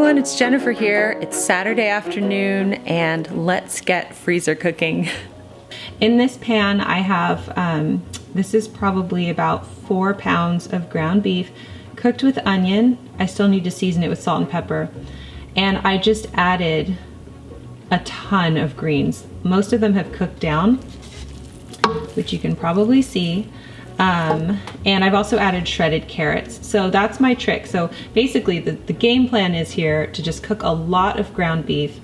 everyone, it's Jennifer here. It's Saturday afternoon and let's get freezer cooking. In this pan I have, this is probably about 4 pounds of ground beef cooked with onion. I still need to season it with salt and pepper. And I just added a ton of greens. Most of them have cooked down, which you can probably see. And I've also added shredded carrots. So that's my trick. So basically the game plan is here to just cook a lot of ground beef,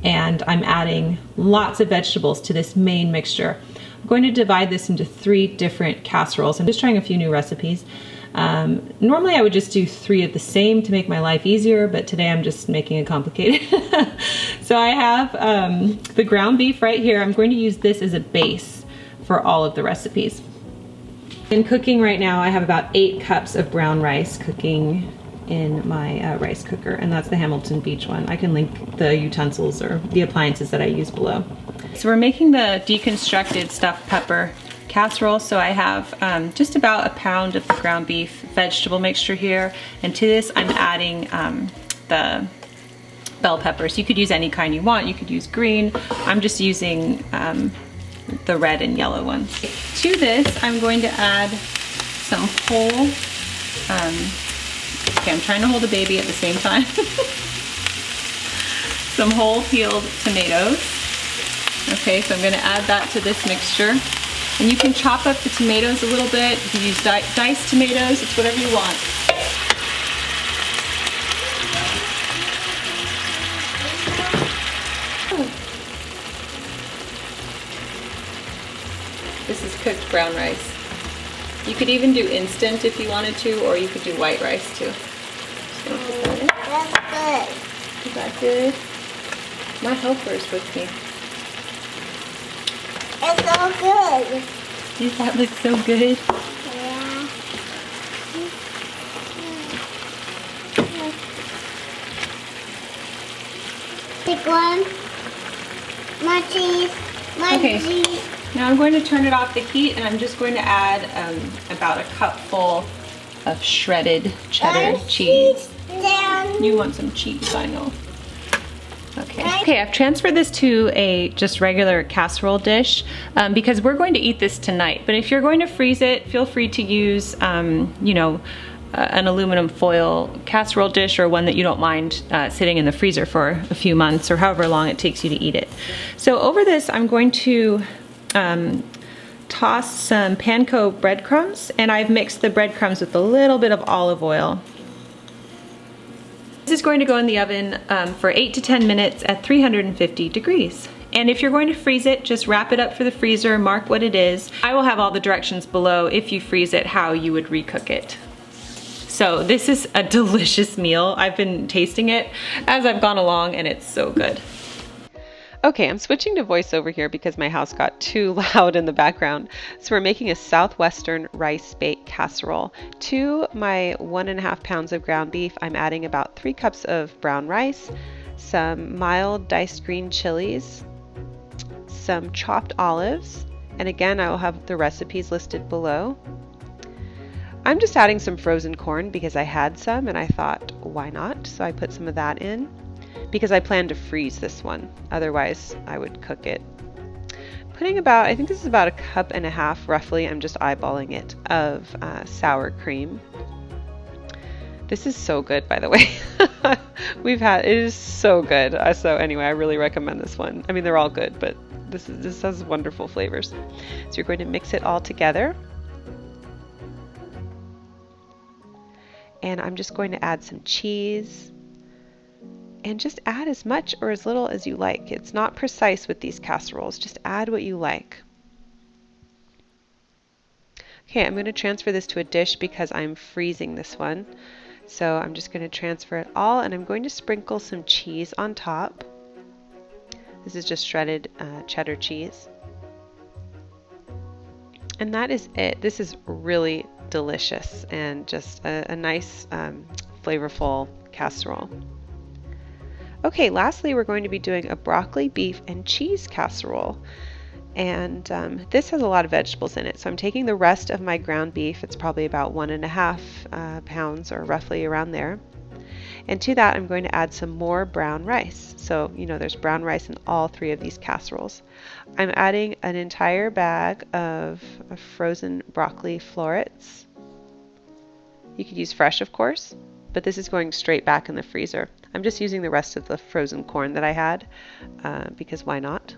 and I'm adding lots of vegetables to this main mixture. I'm going to divide this into 3 different casseroles. I'm just trying a few new recipes. Normally I would just do 3 of the same to make my life easier, but today I'm just making it complicated. So I have the ground beef right here. I'm going to use this as a base for all of the recipes. In cooking right now, I have about 8 cups of brown rice cooking in my rice cooker, and that's the Hamilton Beach one. I can link the utensils or the appliances that I use below. So we're making the deconstructed stuffed pepper casserole. So I have just about 1 pound of the ground beef vegetable mixture here, and to this I'm adding the bell peppers. You could use any kind you want. You could use green. I'm just using the red and yellow ones. To this, I'm going to add some whole, okay, I'm trying to hold a baby at the same time. Some whole peeled tomatoes. Okay, so I'm gonna add that to this mixture. And you can chop up the tomatoes a little bit. You can use diced tomatoes, it's whatever you want. This is cooked brown rice. You could even do instant if you wanted to, or you could do white rice too. Just gonna put that in. That's good. Is that good? My helper's with me. It's so good. Does that look so good? Yeah. Pick one. My cheese. My cheese. Now I'm going to turn it off the heat, and I'm just going to add about a cupful of shredded cheddar cheese. You want some cheese, I know. Okay, I've transferred this to a just regular casserole dish because we're going to eat this tonight. But if you're going to freeze it, feel free to use, you know, an aluminum foil casserole dish, or one that you don't mind sitting in the freezer for a few months or however long it takes you to eat it. So over this, I'm going to toss some panko breadcrumbs, and I've mixed the breadcrumbs with a little bit of olive oil. This is going to go in the oven for 8 to 10 minutes at 350 degrees. And if you're going to freeze it, just wrap it up for the freezer, mark what it is. I will have all the directions below, if you freeze it, how you would recook it. So this is a delicious meal. I've been tasting it as I've gone along, and it's so good. Okay, I'm switching to voiceover here because my house got too loud in the background. So we're making a Southwestern rice bake casserole. To my 1.5 pounds of ground beef, I'm adding about 3 cups of brown rice, some mild diced green chilies, some chopped olives, and again, I will have the recipes listed below. I'm just adding some frozen corn because I had some and I thought, why not? So I put some of that in, because I plan to freeze this one. Otherwise, I would cook it. Putting about, I think this is about 1.5 cups roughly, I'm just eyeballing it, of sour cream. This is so good, by the way. It is so good. So anyway, I really recommend this one. I mean, they're all good, but this has wonderful flavors. So you're going to mix it all together. And I'm just going to add some cheese. And just add as much or as little as you like. It's not precise with these casseroles. Just add what you like. Okay, I'm going to transfer this to a dish because I'm freezing this one. So I'm just going to transfer it all, and I'm going to sprinkle some cheese on top. This is just shredded cheddar cheese. And that is it. This is really delicious and just a nice flavorful casserole. Okay, lastly, we're going to be doing a broccoli, beef, and cheese casserole. And this has a lot of vegetables in it. So I'm taking the rest of my ground beef. It's probably about 1.5 pounds or roughly around there. And to that, I'm going to add some more brown rice. So, you know, there's brown rice in all 3 of these casseroles. I'm adding an entire bag of frozen broccoli florets. You could use fresh, of course, but this is going straight back in the freezer. I'm just using the rest of the frozen corn that I had because why not?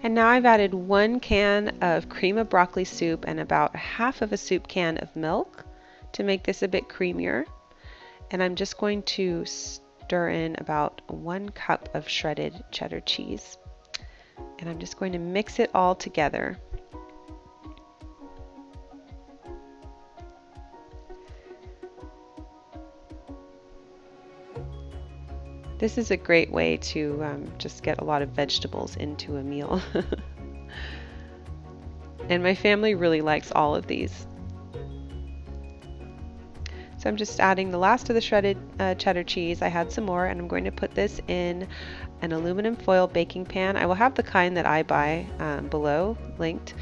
And now I've added 1 can of cream of broccoli soup and about half of a soup can of milk to make this a bit creamier. And I'm just going to stir in about 1 cup of shredded cheddar cheese. And I'm just going to mix it all together. This is a great way to just get a lot of vegetables into a meal. And my family really likes all of these. So I'm just adding the last of the shredded cheddar cheese. I had some more, and I'm going to put this in an aluminum foil baking pan. I will have the kind that I buy below, linked,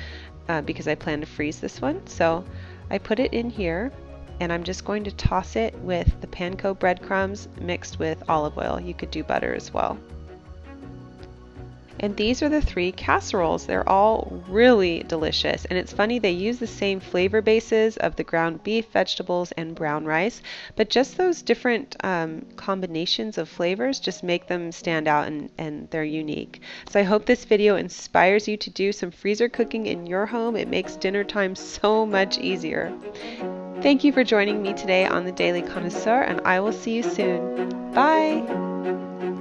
because I plan to freeze this one. So I put it in here, and I'm just going to toss it with the panko breadcrumbs mixed with olive oil. You could do butter as well. And these are the 3 casseroles. They're all really delicious. And it's funny, they use the same flavor bases of the ground beef, vegetables, and brown rice, but just those different combinations of flavors just make them stand out, and they're unique. So I hope this video inspires you to do some freezer cooking in your home. It makes dinner time so much easier. Thank you for joining me today on the Daily Connoisseur, and I will see you soon. Bye!